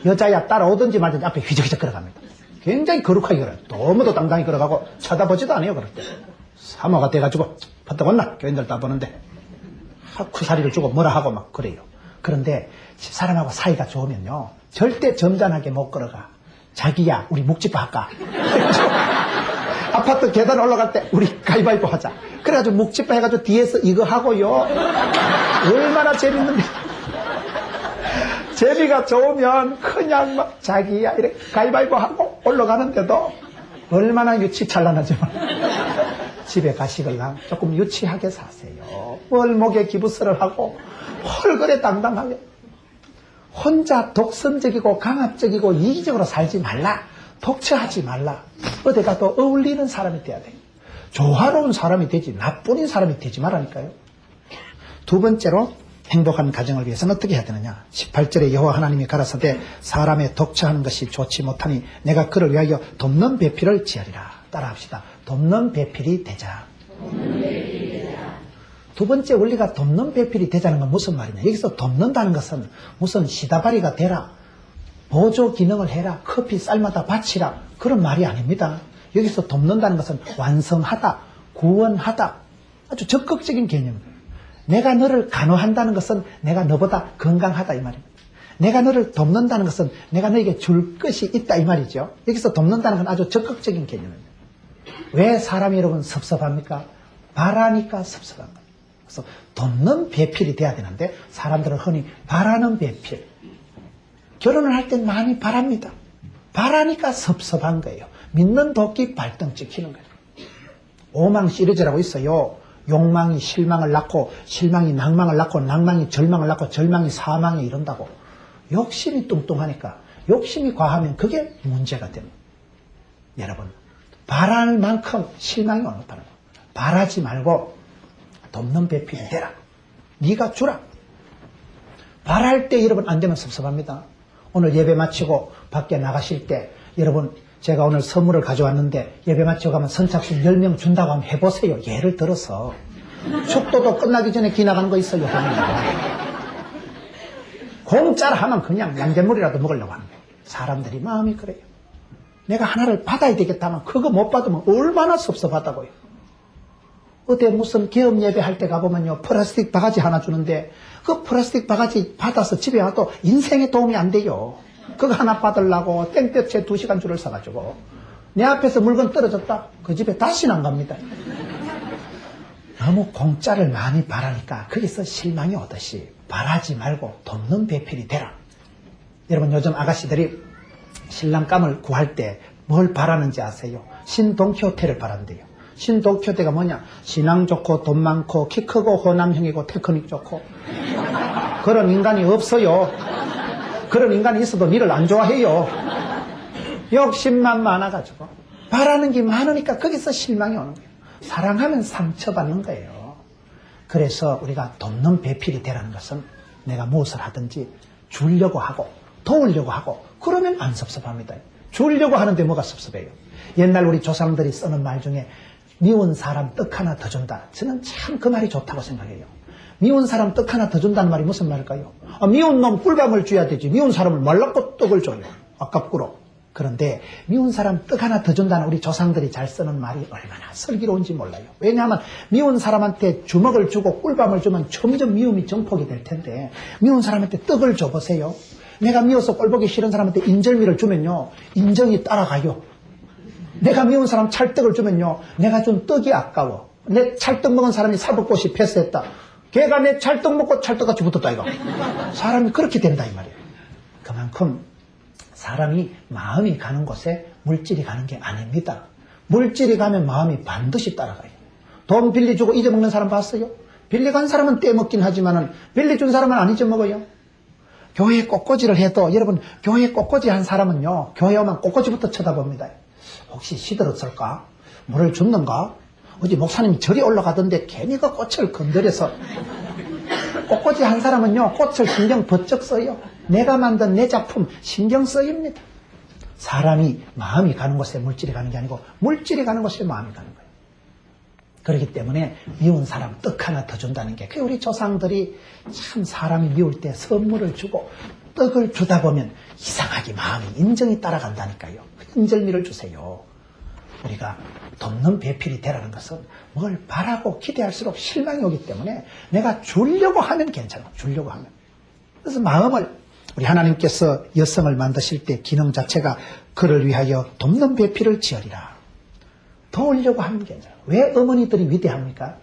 A: 여자야 따라오든지 말든지 앞에 휘적휘적 걸어갑니다. 굉장히 거룩하게 걸어요. 너무도 당당히 걸어가고 쳐다보지도 않아요. 그럴 때. 사마가 돼가지고 버떡 온나. 교인들 다 보는데 쿠사리를 주고 뭐라 하고 막 그래요. 그런데 집사람하고 사이가 좋으면요. 절대 점잖하게 못 걸어가. 자기야 우리 묵집바 할까? 아파트 계단 올라갈 때 우리 가위바위보 하자. 그래가지고 묵집바 해가지고 뒤에서 이거 하고요. 얼마나 재밌는데. 재미가 좋으면 그냥 막 자기야 이렇게 가위바위보 하고 올라가는데도 얼마나 유치 찬란하지만 집에 가시걸랑 조금 유치하게 사세요. 월목에 기부스를 하고 헐그레 당당하게 혼자 독선적이고 강압적이고 이기적으로 살지 말라. 독처하지 말라. 어디 가도 어울리는 사람이 돼야 돼. 조화로운 사람이 되지 나뿐인 사람이 되지 말라니까요. 두 번째로 행복한 가정을 위해서는 어떻게 해야 되느냐. 18절에 여호와 하나님이 가라사대 사람의 독처하는 것이 좋지 못하니 내가 그를 위하여 돕는 배필을 지으리라. 따라합시다. 돕는 배필이 되자. 두 번째 원리가 돕는 배필이 되자는 건 무슨 말이냐. 여기서 돕는다는 것은 무슨 시다바리가 되라, 보조 기능을 해라, 커피 쌀마다 바치라, 그런 말이 아닙니다. 여기서 돕는다는 것은 완성하다, 구원하다, 아주 적극적인 개념입니다. 내가 너를 간호한다는 것은 내가 너보다 건강하다 이 말입니다. 내가 너를 돕는다는 것은 내가 너에게 줄 것이 있다 이 말이죠. 여기서 돕는다는 건 아주 적극적인 개념입니다. 왜 사람이 여러분 섭섭합니까? 바라니까 섭섭한 거예요. 그래서 돕는 배필이 돼야 되는데 사람들은 흔히 바라는 배필. 결혼을 할 땐 많이 바랍니다. 바라니까 섭섭한 거예요. 믿는 도끼 발등 찍히는 거예요. 오망 시리즈라고 있어요. 욕망이 실망을 낳고, 실망이 낭망을 낳고, 낭망이 절망을 낳고, 절망이 사망에 이른다고. 욕심이 뚱뚱하니까, 욕심이 과하면 그게 문제가 됩니다. 여러분, 바랄 만큼 실망이 언급하는 거예요. 바라지 말고 돕는 배필이 되라. 네가 주라. 바랄 때 여러분 안 되면 섭섭합니다. 오늘 예배 마치고 밖에 나가실 때 여러분 제가 오늘 선물을 가져왔는데 예배 마치고 가면 선착순 10명 준다고 하면 해보세요. 예를 들어서 축도도 끝나기 전에 기나가는 거 있어요. 공짜라 하면 그냥 양잿물이라도 먹으려고 하는 거예요. 사람들이 마음이 그래요. 내가 하나를 받아야 되겠다면 그거 못 받으면 얼마나 섭섭하다고요. 어디 무슨 기업 예배할 때 가보면요, 플라스틱 바가지 하나 주는데 그 플라스틱 바가지 받아서 집에 와도 인생에 도움이 안 돼요. 그거 하나 받으려고 땡볕에 2시간 줄을 서가지고 내 앞에서 물건 떨어졌다, 그 집에 다시는 안 갑니다. 너무 공짜를 많이 바라니까 거기서 실망이 오듯이 바라지 말고 돕는 배필이 되라. 여러분 요즘 아가씨들이 신랑감을 구할 때 뭘 바라는지 아세요? 신돈키호테를 바란대요. 신돈키호테가 뭐냐? 신앙 좋고 돈 많고 키 크고 호남형이고 테크닉 좋고. 그런 인간이 없어요. 그런 인간이 있어도 니를 안 좋아해요. 욕심만 많아가지고 바라는 게 많으니까 거기서 실망이 오는 거예요. 사랑하면 상처받는 거예요. 그래서 우리가 돕는 배필이 되라는 것은 내가 무엇을 하든지 주려고 하고 도우려고 하고 그러면 안 섭섭합니다. 주려고 하는데 뭐가 섭섭해요? 옛날 우리 조상들이 쓰는 말 중에 미운 사람 떡 하나 더 준다. 저는 참 그 말이 좋다고 생각해요. 미운 사람 떡 하나 더 준다는 말이 무슨 말일까요? 미운 놈 꿀밤을 줘야 되지. 미운 사람을 말랐고 떡을 줘요. 아깝구로. 그런데 미운 사람 떡 하나 더 준다는 우리 조상들이 잘 쓰는 말이 얼마나 슬기로운지 몰라요. 왜냐하면 미운 사람한테 주먹을 주고 꿀밤을 주면 점점 미움이 증폭이 될 텐데 미운 사람한테 떡을 줘보세요. 내가 미워서 꼴보기 싫은 사람한테 인절미를 주면요, 인정이 따라가요. 내가 미운 사람 찰떡을 주면요, 내가 준 떡이 아까워. 내 찰떡 먹은 사람이 사법고시 패스했다. 걔가 내 찰떡 먹고 찰떡같이 붙었다 이거. 사람이 그렇게 된다 이 말이에요. 그만큼 사람이 마음이 가는 곳에 물질이 가는 게 아닙니다. 물질이 가면 마음이 반드시 따라가요. 돈 빌려주고 잊어먹는 사람 봤어요? 빌려간 사람은 떼먹긴 하지만은 빌려준 사람은 안 잊어먹어요. 교회에 꽃꽂이를 해도 여러분 교회에 꽃꽂이 한 사람은요, 교회 오면 꽃꽂이부터 쳐다봅니다. 혹시 시들었을까? 물을 줬는가? 어제 목사님이 절이 올라가던데 괜히 그 꽃을 건드려서. 꽃꽂이 한 사람은요, 꽃을 신경 번쩍 써요. 내가 만든 내 작품 신경 쓰입니다. 사람이 마음이 가는 곳에 물질이 가는 게 아니고 물질이 가는 곳에 마음이 가는 거예요. 그렇기 때문에 미운 사람 떡 하나 더 준다는 게, 우리 조상들이 참 사람이 미울 때 선물을 주고 떡을 주다 보면 이상하게 마음이 인정이 따라간다니까요. 인절미를 주세요. 우리가 돕는 배필이 되라는 것은 뭘 바라고 기대할수록 실망이 오기 때문에 내가 주려고 하면 괜찮아. 주려고 하면. 그래서 마음을, 우리 하나님께서 여성을 만드실 때 기능 자체가 그를 위하여 돕는 배필을 지으리라. 도우려고 하면 괜찮아. 왜 어머니들이 위대합니까?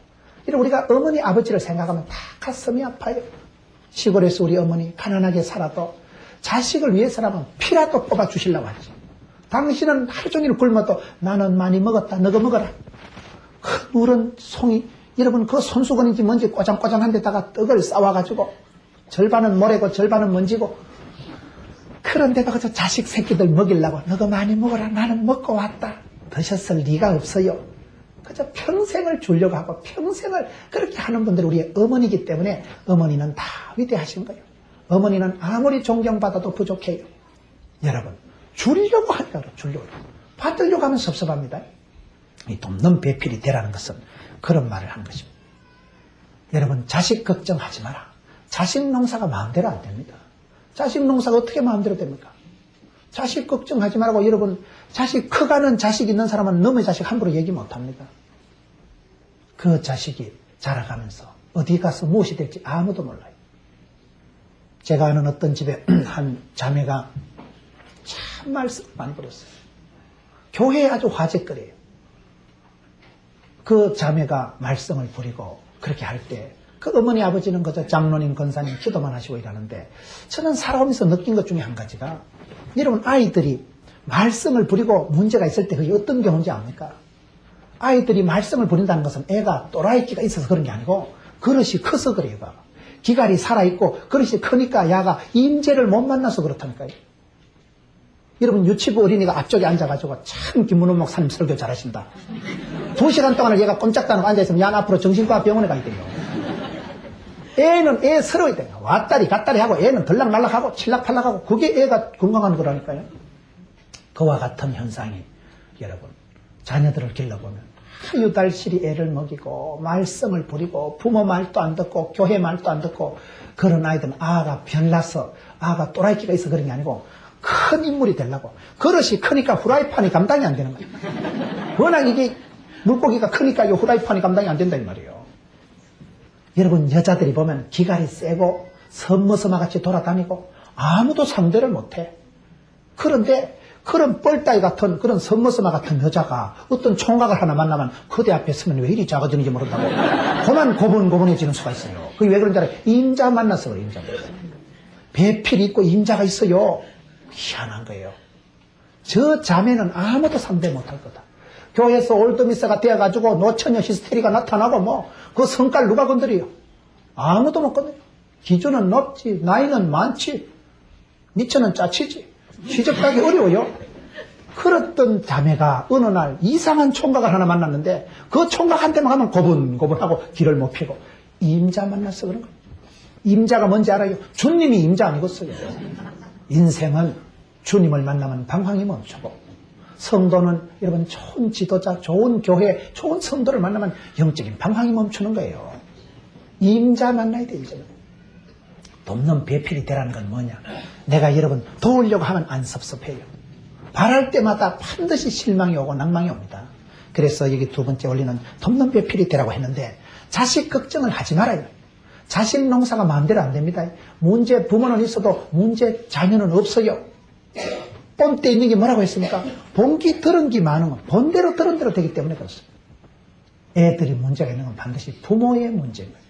A: 우리가 어머니 아버지를 생각하면 다 가슴이 아파요. 시골에서 우리 어머니 가난하게 살아도 자식을 위해서라면 피라도 뽑아주시려고 하지. 당신은 하루 종일 굶어도 나는 많이 먹었다. 너가 먹어라. 그 누런 송이, 여러분 그 손수건인지 뭔지 꼬장꼬장한 데다가 떡을 싸와가지고 절반은 모래고 절반은 먼지고, 그런데도 그저 자식 새끼들 먹이려고 너가 많이 먹어라. 나는 먹고 왔다. 드셨을 리가 없어요. 그저 평생을 주려고 하고 평생을 그렇게 하는 분들이 우리의 어머니이기 때문에 어머니는 다 위대하신 거예요. 어머니는 아무리 존경받아도 부족해요. 여러분, 주려고 하니까 주려고. 받으려고 하면 섭섭합니다. 이 돕는 배필이 되라는 것은 그런 말을 하는 것입니다. 여러분, 자식 걱정하지 마라. 자식 농사가 마음대로 안 됩니다. 자식 농사가 어떻게 마음대로 됩니까? 자식 걱정하지 말라고. 여러분, 자식 커가는 자식 있는 사람은 너의 자식 함부로 얘기 못합니다. 그 자식이 자라가면서 어디 가서 무엇이 될지 아무도 몰라요. 제가 아는 어떤 집에 한 자매가 참 말씀을 많이 부렸어요. 교회에 아주 화제거리예요. 그 자매가 말씀을 부리고 그렇게 할 때 그 어머니 아버지는 그저 장로님 권사님 기도만 하시고 이러는데, 저는 살아오면서 느낀 것 중에 한 가지가, 여러분, 아이들이 말씀을 부리고 문제가 있을 때 그게 어떤 경우인지 압니까? 아이들이 말씀을 부린다는 것은 애가 또라이끼가 있어서 그런 게 아니고 그릇이 커서 그래요. 기갈이 살아있고 그릇이 크니까 야가 임재를 못 만나서 그렇다니까요. 여러분, 유치부 어린이가 앞쪽에 앉아가지고 참 김문호 목사님 설교 잘하신다. 2시간 동안을 얘가 꼼짝도 안 하고 앉아있으면 야 앞으로 정신과 병원에 가야 돼요. 애는 애스러워야 돼요. 왔다리 갔다리 하고 애는 들락날락하고 칠락팔락하고 그게 애가 건강한 거라니까요. 그와 같은 현상이 여러분, 자녀들을 길러보면 하유달실이 애를 먹이고 말씀을 부리고 부모 말도 안 듣고 교회 말도 안 듣고 그런 아이들은 아가 변라서 아가 또라이끼가 있어 그런 게 아니고 큰 인물이 되려고. 그릇이 크니까 후라이팬이 감당이 안 되는 거예요. 워낙 이게 물고기가 크니까 이 후라이팬이 감당이 안 된다 이 말이에요. 여러분, 여자들이 보면 기갈이 세고 섬머섬아같이 돌아다니고 아무도 상대를 못해. 그런데 그런 뻘따위 같은 그런 섬머섬아 같은 여자가 어떤 총각을 하나 만나면 그대 앞에 서면 왜 이리 작아지는지 모른다고 그만 고분고분해지는 수가 있어요. 그게 왜 그런지 알아요? 임자 만났어. 그래, 임자 만났어. 배필이 있고 임자가 있어요. 희한한 거예요. 저 자매는 아무도 상대 못할 거다. 교회에서 올드미스가 되어가지고 노처녀 히스테리가 나타나고 그 성깔 누가 건드려요? 아무도 못 건드려. 기준은 높지, 나이는 많지, 미천은 짜치지, 시집가기 어려워요. 그랬던 자매가 어느 날 이상한 총각을 하나 만났는데 그 총각한테만 가면 고분고분하고 길을 못 피고 임자 만나서 그런 거예요. 임자가 뭔지 알아요? 주님이 임자 아니겠어요? 인생은 주님을 만나면 방황이 멈추고, 성도는 여러분 좋은 지도자, 좋은 교회, 좋은 성도를 만나면 영적인 방황이 멈추는 거예요. 임자 만나야 돼. 임자. 돕는 배필이 되라는 건 뭐냐? 내가 여러분 도우려고 하면 안 섭섭해요. 바랄 때마다 반드시 실망이 오고 낭망이 옵니다. 그래서 여기 두 번째 원리는 돕는 배필이 되라고 했는데, 자식 걱정을 하지 말아요. 자식 농사가 마음대로 안 됩니다. 문제 부모는 있어도 문제 자녀는 없어요. 본때 있는 게 뭐라고 했습니까? 본기 들은 기 많은 건 본대로 들은 대로 되기 때문에 그렇습니다. 애들이 문제가 있는 건 반드시 부모의 문제입니다.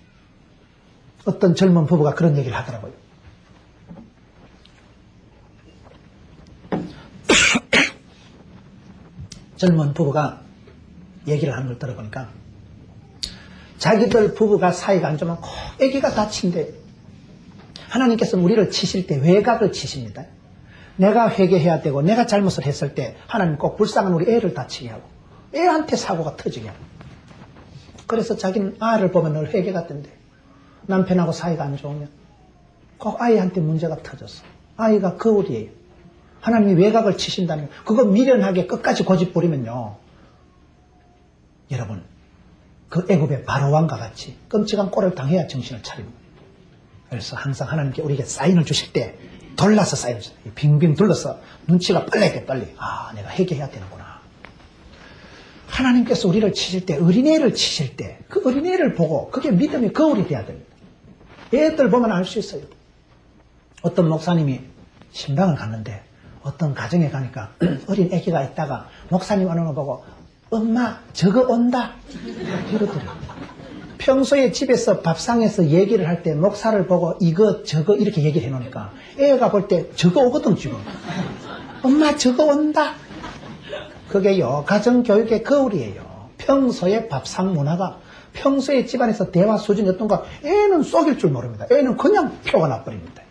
A: 어떤 젊은 부부가 그런 얘기를 하더라고요. 젊은 부부가 얘기를 하는 걸 들어보니까 자기들 부부가 사이가 안 좋으면 꼭 애기가 다친대. 하나님께서는 우리를 치실 때 외곽을 치십니다. 내가 회개해야 되고 내가 잘못을 했을 때 하나님 꼭 불쌍한 우리 애를 다치게 하고 애한테 사고가 터지게 하고, 그래서 자기는 아이를 보면 늘 회개가 된대. 남편하고 사이가 안 좋으면 꼭 아이한테 문제가 터졌어. 아이가 거울이에요. 하나님이 외곽을 치신다는 거, 그거 미련하게 끝까지 고집부리면요, 여러분 그 애굽의 바로왕과 같이 끔찍한 꼴을 당해야 정신을 차립니다. 그래서 항상 하나님께 우리에게 사인을 주실 때 돌라서 사인을 주세요. 빙빙 둘러서 눈치가 빨라야 빨리. 아, 내가 회개해야 되는구나. 하나님께서 우리를 치실 때, 어린애를 치실 때 그 어린애를 보고 그게 믿음의 거울이 돼야 됩니다. 애들 보면 알 수 있어요. 어떤 목사님이 신방을 갔는데 어떤 가정에 가니까 어린 애기가 있다가 목사님 오는 거 보고 엄마 저거 온다 이러더래요. 평소에 집에서 밥상에서 얘기를 할 때 목사를 보고 이거 저거 이렇게 얘기를 해놓으니까 애가 볼 때 저거 오거든 지금. 엄마 저거 온다. 그게요, 가정교육의 거울이에요. 평소에 밥상 문화가, 평소에 집안에서 대화 수준이 어떤가, 애는 속일 줄 모릅니다. 애는 그냥 표가 나버립니다.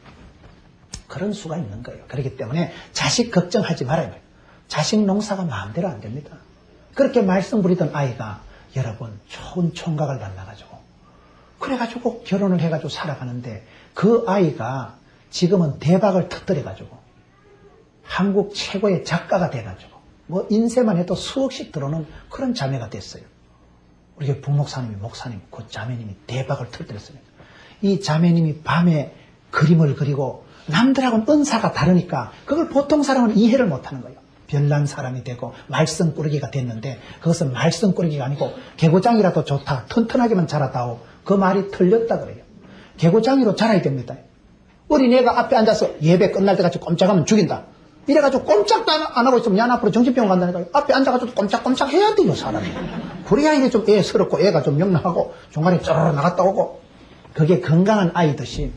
A: 그런 수가 있는 거예요. 그렇기 때문에 자식 걱정하지 말아요. 자식 농사가 마음대로 안 됩니다. 그렇게 말씀 부리던 아이가 여러분 좋은 총각을 만나가지고 그래가지고 결혼을 해가지고 살아가는데, 그 아이가 지금은 대박을 터뜨려가지고 한국 최고의 작가가 돼가지고 인쇄만 해도 수억씩 들어오는 그런 자매가 됐어요. 우리 부목사님이, 목사님, 그 자매님이 대박을 터뜨렸습니다. 이 자매님이 밤에 그림을 그리고 남들하고는 은사가 다르니까 그걸 보통 사람은 이해를 못하는 거예요. 별난 사람이 되고 말썽꾸러기가 됐는데 그것은 말썽꾸러기가 아니고 개고장이라도 좋다. 튼튼하게만 자라다오. 그 말이 틀렸다 그래요. 개고장이로 자라야 됩니다. 어린애가 앞에 앉아서 예배 끝날 때까지 꼼짝하면 죽인다. 이래가지고 꼼짝도 안 하고 있으면 야 앞으로 정신병원 간다니까요. 앞에 앉아가지고 꼼짝꼼짝 해야 돼요, 사람이. 그래야 이게 좀 애스럽고 애가 좀 명랑하고 중간에 쪼르르 나갔다 오고. 그게 건강한 아이듯이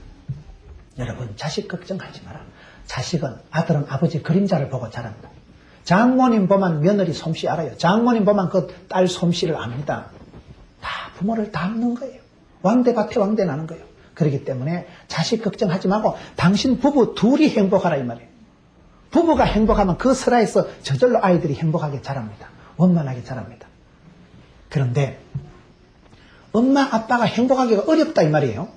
A: 여러분 자식 걱정하지 마라. 자식은 아들은 아버지 그림자를 보고 자란다. 장모님 보면 며느리 솜씨 알아요. 장모님 보면 그 딸 솜씨를 압니다. 다 부모를 닮는 거예요. 왕대밭에 왕대 나는 거예요. 그렇기 때문에 자식 걱정하지 말고 당신 부부 둘이 행복하라 이 말이에요. 부부가 행복하면 그 설화에서 저절로 아이들이 행복하게 자랍니다. 원만하게 자랍니다. 그런데 엄마 아빠가 행복하기가 어렵다 이 말이에요.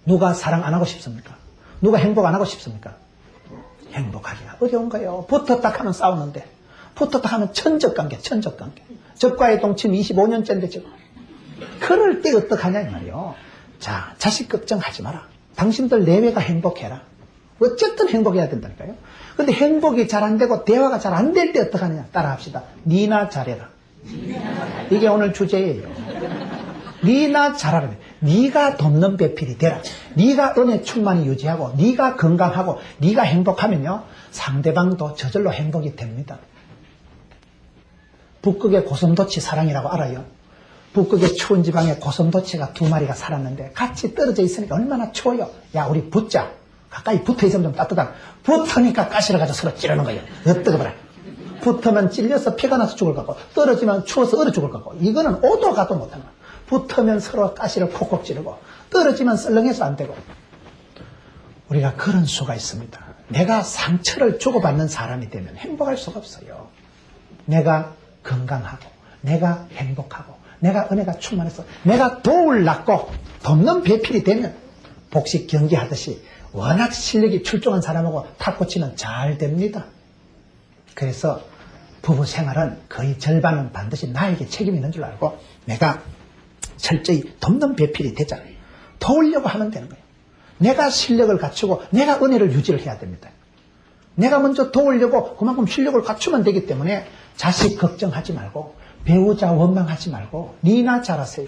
A: 누가 사랑 안 하고 싶습니까? 누가 행복 안 하고 싶습니까? 행복하기가 어려운 거예요. 붙었다 하면 싸우는데 붙었다 하면 천적관계. 적과의 동침 25년째인데 지금. 그럴 때 어떡하냐 이 말이에요. 자, 자식 걱정하지 마라. 당신들 내외가 행복해라. 어쨌든 행복해야 된다니까요. 근데 행복이 잘 안 되고 대화가 잘 안 될 때 어떡하느냐. 따라합시다. 니나 잘해라. 이게 오늘 주제예요. 니나 잘하라. 네가 돕는 배필이 되라. 네가 은혜 충만히 유지하고 네가 건강하고 네가 행복하면요. 상대방도 저절로 행복이 됩니다. 북극의 고슴도치 사랑이라고 알아요? 북극의 추운 지방에 고슴도치가 2마리가 살았는데 같이 떨어져 있으니까 얼마나 추워요. 야 우리 붙자. 가까이 붙어있으면 좀 따뜻한. 붙으니까 가시를 가지고 서로 찌르는 거예요. 어떡해봐라. 붙으면 찔려서 피가 나서 죽을 것 같고 떨어지면 추워서 얼어 죽을 것 같고 이거는 오도 가도 못하는 거예요. 붙으면 서로 가시를 콕콕 찌르고 떨어지면 썰렁해서 안 되고. 우리가 그런 수가 있습니다. 내가 상처를 주고받는 사람이 되면 행복할 수가 없어요. 내가 건강하고 내가 행복하고 내가 은혜가 충만해서 내가 도울 낫고 돕는 배필이 되면 복식 경기하듯이 워낙 실력이 출중한 사람하고 탁구 치면 잘 됩니다. 그래서 부부 생활은 거의 절반은 반드시 나에게 책임이 있는 줄 알고 내가 철저히 돕는 배필이 되잖아요. 도우려고 하면 되는 거예요. 내가 실력을 갖추고 내가 은혜를 유지를 해야 됩니다. 내가 먼저 도우려고 그만큼 실력을 갖추면 되기 때문에 자식 걱정하지 말고 배우자 원망하지 말고 니나 잘하세요.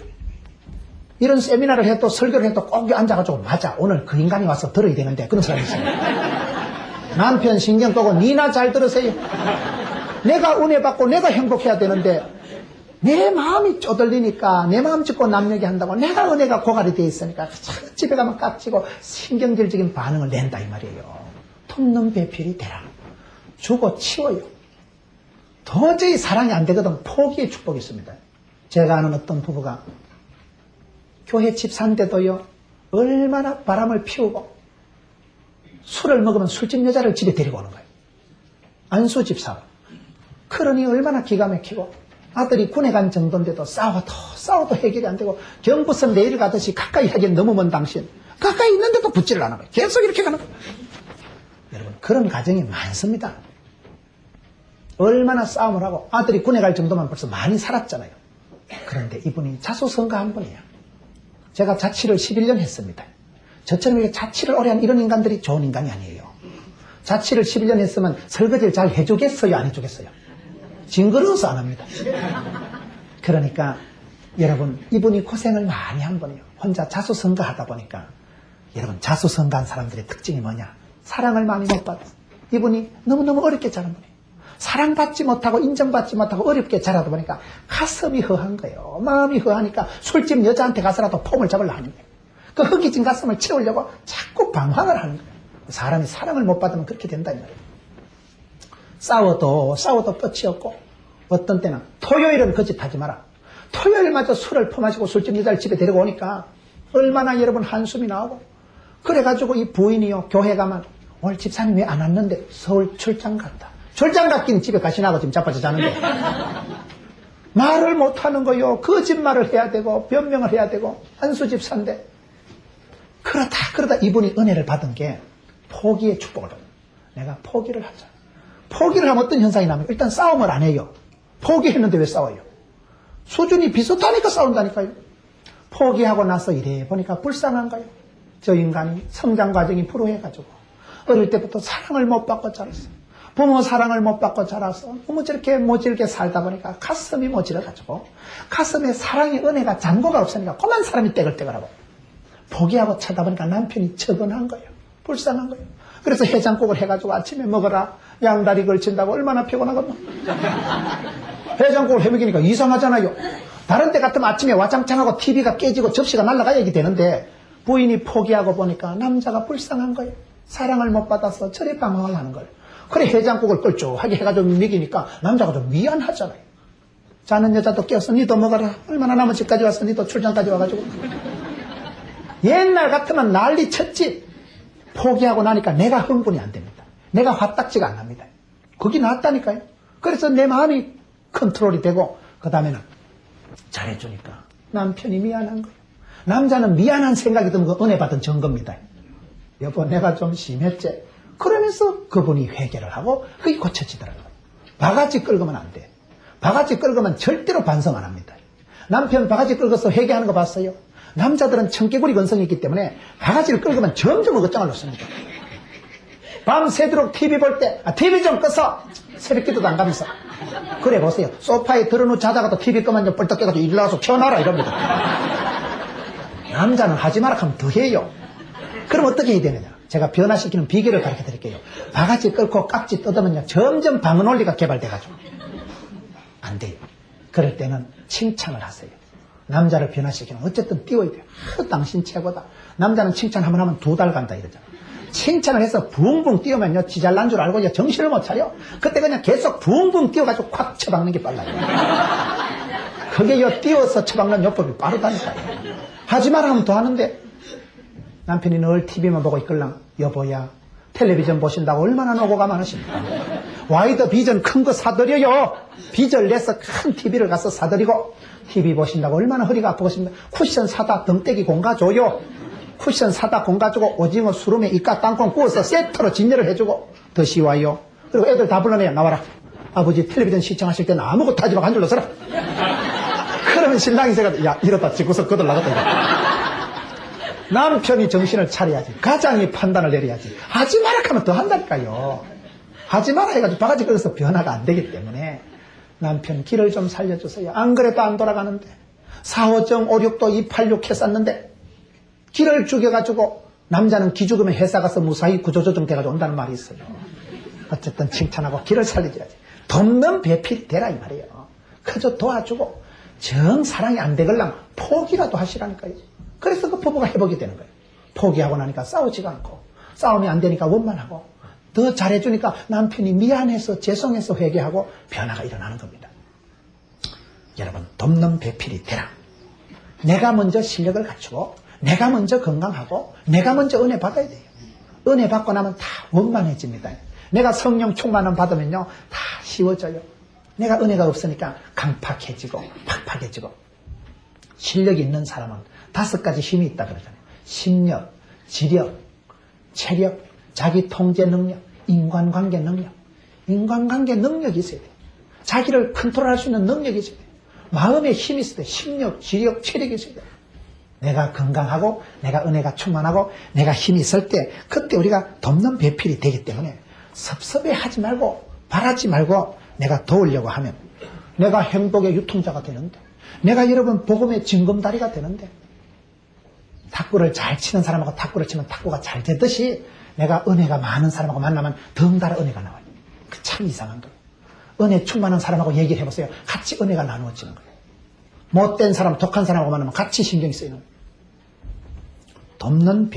A: 이런 세미나를 해도 설교를 해도 꼭 앉아가지고 맞아 오늘 그 인간이 와서 들어야 되는데 그런 사람이 있어요. 남편 신경 끄고 니나 잘 들으세요. 내가 은혜 받고 내가 행복해야 되는데 내 마음이 쪼들리니까 내 마음 짚고 남 얘기한다고 내가 은혜가 고갈이 돼 있으니까 집에 가면 깍지고 신경질적인 반응을 낸다 이 말이에요. 돕는 배필이 되라. 주고 치워요. 도저히 사랑이 안 되거든 포기의 축복이 있습니다. 제가 아는 어떤 부부가 교회 집 산데도요 얼마나 바람을 피우고 술을 먹으면 술집 여자를 집에 데리고 오는 거예요. 안수 집사. 그러니 얼마나 기가 막히고 아들이 군에 간 정도인데도 싸워도 해결이 안 되고 경부선 내일 가듯이 가까이 하기엔 너무 먼 당신 가까이 있는데도 붙지를 않은 거예요. 계속 이렇게 가는 거예요. 여러분 그런 가정이 많습니다. 얼마나 싸움을 하고 아들이 군에 갈 정도면 벌써 많이 살았잖아요. 그런데 이분이 자수성가한 분이에요. 제가 자취를 11년 했습니다. 저처럼 이렇게 자취를 오래 한 이런 인간들이 좋은 인간이 아니에요. 자취를 11년 했으면 설거지를 잘 해주겠어요? 안 해주겠어요? 징그러워서 안 합니다. 그러니까 여러분 이분이 고생을 많이 한 분이에요. 혼자 자수성가하다 보니까 여러분 자수성가한 사람들의 특징이 뭐냐? 사랑을 많이 못 받았어요. 이분이 너무너무 어렵게 자란 분이에요. 사랑받지 못하고 인정받지 못하고 어렵게 자라다 보니까 가슴이 허한 거예요. 마음이 허하니까 술집 여자한테 가서라도 폼을 잡으려 하는 거예요. 그 허기진 가슴을 채우려고 자꾸 방황을 하는 거예요. 사람이 사랑을 못 받으면 그렇게 된다 이 말이에요. 싸워도 끝이 없고 어떤 때는 토요일은 거짓하지 마라. 토요일마저 술을 퍼마시고 술집 여자를 집에 데리고 오니까 얼마나 여러분 한숨이 나오고 그래가지고 이 부인이요 교회 가면 오늘 집사님 왜 안 왔는데 서울 출장 갔다. 출장 갔긴 집에 가시나고 지금 자빠져 자는데 말을 못하는 거요. 거짓말을 해야 되고 변명을 해야 되고 한수 집사인데 그러다 이분이 은혜를 받은 게 포기의 축복을 받는 거예요. 내가 포기를 하자. 포기를 하면 어떤 현상이 나면 일단 싸움을 안 해요. 포기했는데 왜 싸워요? 수준이 비슷하니까 싸운다니까요. 포기하고 나서 이래 보니까 불쌍한 거예요. 저 인간이 성장 과정이 불우해가지고 어릴 때부터 사랑을 못 받고 자랐어요. 부모 사랑을 못 받고 자라서 너무 저렇게 모질게 살다 보니까 가슴이 모질어가지고 가슴에 사랑의 은혜가 잔고가 없으니까 그만 사람이 떼글떼글하고 포기하고 차다 보니까 남편이 적응한 거예요. 불쌍한 거예요. 그래서 해장국을 해가지고 아침에 먹어라. 양다리 걸친다고 얼마나 피곤하겠노. 해장국을 해먹이니까 이상하잖아요. 다른 때 같으면 아침에 와장창하고 TV가 깨지고 접시가 날아가야 되는데 부인이 포기하고 보니까 남자가 불쌍한 거예요. 사랑을 못 받아서 저리 방황을 하는 거예요. 그래 해장국을 껄쭉하게 해가지고 먹이니까 남자가 좀 미안하잖아요. 자는 여자도 깨어서 니도 먹어라. 얼마나 남은 집까지 왔어. 니도 출장까지 와가지고. 옛날 같으면 난리 쳤지. 포기하고 나니까 내가 흥분이 안 됩니다. 내가 화딱지가 안 납니다. 그게 낫다니까요. 그래서 내 마음이 컨트롤이 되고 그 다음에는 잘해주니까 남편이 미안한 거예요. 남자는 미안한 생각이 드는 거 은혜 받은 증거입니다. 여보 내가 좀 심했지. 그러면서 그분이 회개를 하고 그게 고쳐지더라고요. 바가지 긁으면 안 돼. 바가지 긁으면 절대로 반성 안 합니다. 남편 바가지 긁어서 회개하는 거 봤어요? 남자들은 청개구리 건성이 있기 때문에 바가지를 긁으면 점점 어긋장을 놓습니다. 밤새도록 TV 볼 때 TV 좀 꺼서 새벽기도도 안 가면서 그래 보세요. 소파에 들어놓고 자다가도 TV 끄면 좀 뻘떡 깨가지고 일 나와서 켜놔라 이럽니다. 남자는 하지 마라 하면 더 해요. 그럼 어떻게 해야 되느냐. 제가 변화시키는 비결을 가르쳐 드릴게요. 바가지 끓고 깍지 뜯으면요 점점 방어 논리가 개발돼가지고 안 돼요. 그럴 때는 칭찬을 하세요. 남자를 변화시키는 어쨌든 띄워야 돼요. 당신 최고다. 남자는 칭찬 한번 하면 2달 간다 이러잖아요. 칭찬을 해서 붕붕 띄우면요 지 잘난 줄 알고 정신을 못 차려. 그때 그냥 계속 붕붕 띄워가지고 콱 쳐박는 게 빨라요. 그게 띄워서 쳐박는 요법이 빠르다니까요. 하지 마라 하면 더 하는데 남편이 늘 TV만 보고 있걸랑 여보야 텔레비전 보신다고 얼마나 노고가 많으십니까. 와이드 비전 큰 거 사드려요. 빚을 내서 큰 TV를 가서 사드리고 TV 보신다고 얼마나 허리가 아프겠습니까. 쿠션 사다 등떼기 공가줘요. 쿠션 사다 공가주고 오징어 수름에 이까 땅콩 구워서 세트로 진열을 해주고 더 쉬워요. 그리고 애들 다 불러내야 나와라. 아버지 텔레비전 시청하실 때는 아무것도 하지 말고 한 줄로 서라. 그러면 신랑이 생각해 야 이러다 집구석 거들 나갔다. 남편이 정신을 차려야지. 가장이 판단을 내려야지. 하지 마라 하면 더 한다니까요. 하지 마라 해가지고 바가지 끓여서 변화가 안 되기 때문에 남편 길을 좀 살려주세요. 안 그래도 안 돌아가는데 4호정 56도 286 했었는데 길을 죽여가지고 남자는 기죽으면 회사 가서 무사히 구조조정 돼가지고 온다는 말이 있어요. 어쨌든 칭찬하고 길을 살려줘야지. 돕는 배필이 되라 이 말이에요. 그저 도와주고 정 사랑이 안 되걸랑 포기라도 하시라니까요. 그래서 그 부부가 회복이 되는 거예요. 포기하고 나니까 싸우지가 않고 싸움이 안 되니까 원만하고 더 잘해주니까 남편이 미안해서 죄송해서 회개하고 변화가 일어나는 겁니다. 여러분 돕는 배필이 되라. 내가 먼저 실력을 갖추고 내가 먼저 건강하고 내가 먼저 은혜 받아야 돼요. 은혜 받고 나면 다 원만해집니다. 내가 성령 충만함 받으면요 다 쉬워져요. 내가 은혜가 없으니까 강팍해지고 팍팍해지고. 실력이 있는 사람은 5가지 힘이 있다 그러잖아요. 심력, 지력, 체력, 자기 통제 능력, 인간관계 능력. 인간관계 능력이 있어야 돼요. 자기를 컨트롤할 수 있는 능력이 있어야 돼요. 마음에 힘이 있어야 돼요. 심력, 지력, 체력이 있어야 돼요. 내가 건강하고 내가 은혜가 충만하고 내가 힘이 있을 때 그때 우리가 돕는 배필이 되기 때문에 섭섭해하지 말고 바라지 말고 내가 도우려고 하면 내가 행복의 유통자가 되는데 내가 여러분 복음의 징검다리가 되는데 탁구를 잘 치는 사람하고 탁구를 치면 탁구가 잘 되듯이 내가 은혜가 많은 사람하고 만나면 덩달아 은혜가 나와요. 그 참 이상한 거예요. 은혜 충만한 사람하고 얘기를 해보세요. 같이 은혜가 나누어지는 거예요. 못된 사람, 독한 사람하고 만나면 같이 신경이 쓰이는 거예요. 돕는